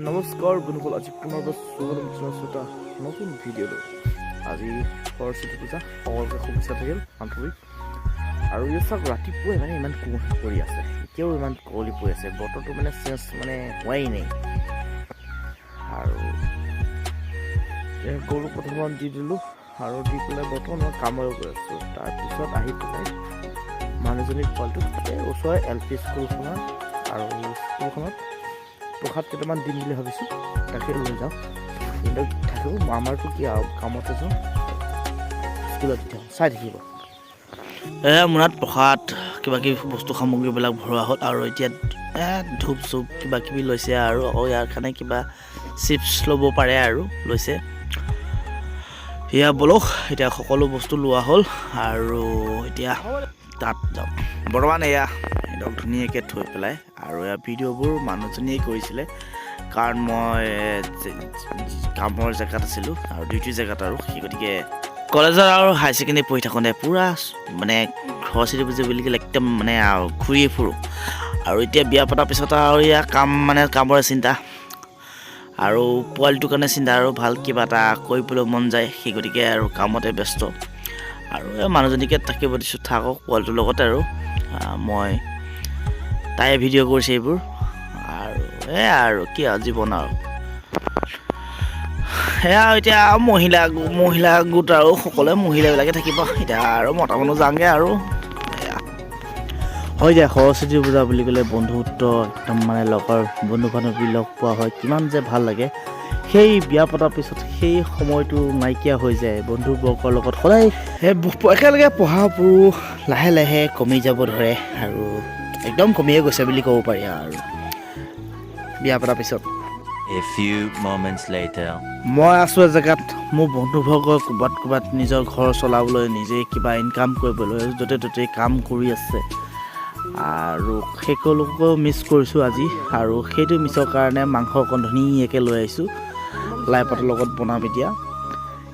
নমস্কাৰ বন্ধুসকল, আজি পুনৰ এটা নতুন ভিডিঅ' আজি সৰস্বতী পূজা সকলোকে শুভেচ্ছা থাকিল আন্তৰিক। আৰু এই চাওক ৰাতিপুৱাই মানে ইমান কুঁৱলী পৰি আছে, এতিয়াও ইমান কুঁৱলী পৰি আছে, বতৰটো মানে চেঞ্জ মানে হোৱাই নাই। আৰু গৰু প্ৰথমত দি দিলোঁ আৰু দি পেলাই বৰ্তমান মই কামলৈ গৈ আছোঁ। তাৰপিছত আহি পেলাই মানুহজনীক পোৱালিটো এই ওচৰৰ LP স্কুলখনত আৰু স্কুলখনত প্ৰসাদ কেইটামান দিম বুলি ভাবিছোঁ, তাকে লৈ যাওঁ। কিন্তু থাকিব আমাৰতো কি আৰু কামতে যাওঁ, স্কুলত দি থাকোঁ, চাই থাকিব। মোনাত প্ৰসাদ কিবা কিবি বস্তু সামগ্ৰীবিলাক ভৰোৱা হ'ল আৰু এতিয়া ধূপ চুপ কিবা কিবি লৈছে আৰু ইয়াৰ কাৰণে কিবা চিপছ ল'ব পাৰে আৰু লৈছে। এয়া বলক, এতিয়া সকলো বস্তু লোৱা হ'ল আৰু এতিয়া তাত যাওঁ। বৰ্তমান এয়া একদম ধুনীয়াকৈ থৈ পেলাই আৰু এয়া ভিডিঅ'বোৰ মানুহজনীয়ে কৰিছিলে, কাৰণ মই কামৰ জেগাত আছিলোঁ আৰু ডিউটিৰ জেগাত আৰু সেই গতিকে কলেজত আৰু হায়াৰ ছেকেণ্ডেৰী পঢ়ি থাকোঁতে পূৰা মানে সৰস্বতী পূজা বুলি ক'লে একদম মানে ঘূৰিয়ে ফুৰোঁ। আৰু এতিয়া বিয়া পতাৰ পিছত আৰু এয়া কামৰে চিন্তা আৰু পোৱালিটোৰ কাৰণে চিন্তা, আৰু ভাল কিবা এটা কৰিবলৈ মন যায়, সেই গতিকে আৰু কামতে ব্যস্ত। আৰু মানুহজনীকে থাকিব দিছোঁ, থাকক পোৱালিটোৰ লগতে। আৰু মই তাই ভিডিঅ' কৰিছে এইবোৰ, আৰু এয়া আৰু কি আৰু জীৱন আৰু সেয়া। এতিয়া মহিলা গোট আৰু সকলোৱে মহিলাবিলাকে থাকিব, এতিয়া আৰু মতা মানুহ যাওঁগৈ আৰু এয়া হয় দিয়া। সৰস্বতী পূজা বুলি ক'লে বন্ধুত্ব একদম মানে লগৰ বন্ধু বান্ধৱী লগ পোৱা হয়, কিমান যে ভাল লাগে। সেই বিয়া পতাৰ পিছত সেই সময়টো নাইকিয়া হৈ যায়। বন্ধুবৰ্গৰ লগত সদায় একেলগে পঢ়াবোৰ লাহে লাহে কমি যাব ধৰে আৰু একদম কমিয়ে গৈছে বুলি ক'ব পাৰি। আৰু বিয়া পতাৰ পিছত A few moments later. মই আছোঁ এজেগাত, মোৰ বন্ধুবৰ্গৰ ক'ৰবাত নিজৰ ঘৰ চলাবলৈ, নিজে কিবা ইনকাম কৰিবলৈ য'তে ত'তে কাম কৰি আছে আৰু সকলোকো মিছ কৰিছোঁ আজি। আৰু সেইটো মিছৰ কাৰণে মাংস অকণ ধুনীয়াকৈ লৈ আহিছোঁ, লাই পাতৰ লগত বনাম। এতিয়া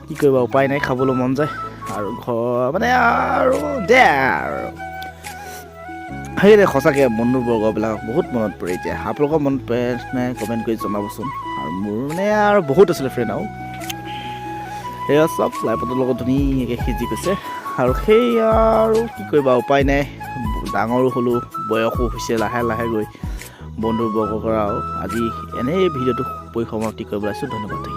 কি কৰিবা, উপায় নাই, খাবলৈ মন যায় আৰু ঘৰ মানে আৰু দে আৰু সেইদে সঁচাকৈ বন্ধুবৰ্গবিলাক বহুত মনত পৰে। এতিয়া আপোনালোকৰ মনত পৰে নাই কমেণ্ট কৰি জনাবচোন। আৰু মোৰ মানে আৰু বহুত আছিলে ফ্ৰেণ্ড, আৰু সেয়া চব লাই পাতৰ লগত ধুনীয়াকৈ সিজি গৈছে। আৰু সেয়া আৰু কি কৰিবা, উপায় নাই, ডাঙৰো হ'লোঁ, বয়সো হৈছে লাহে লাহে গৈ বন্ধুবৰ্গৰ। আৰু আজি এনেই ভিডিঅ'টো সমাপ্তি কৰিব ওলাইছোঁ। ধন্যবাদ।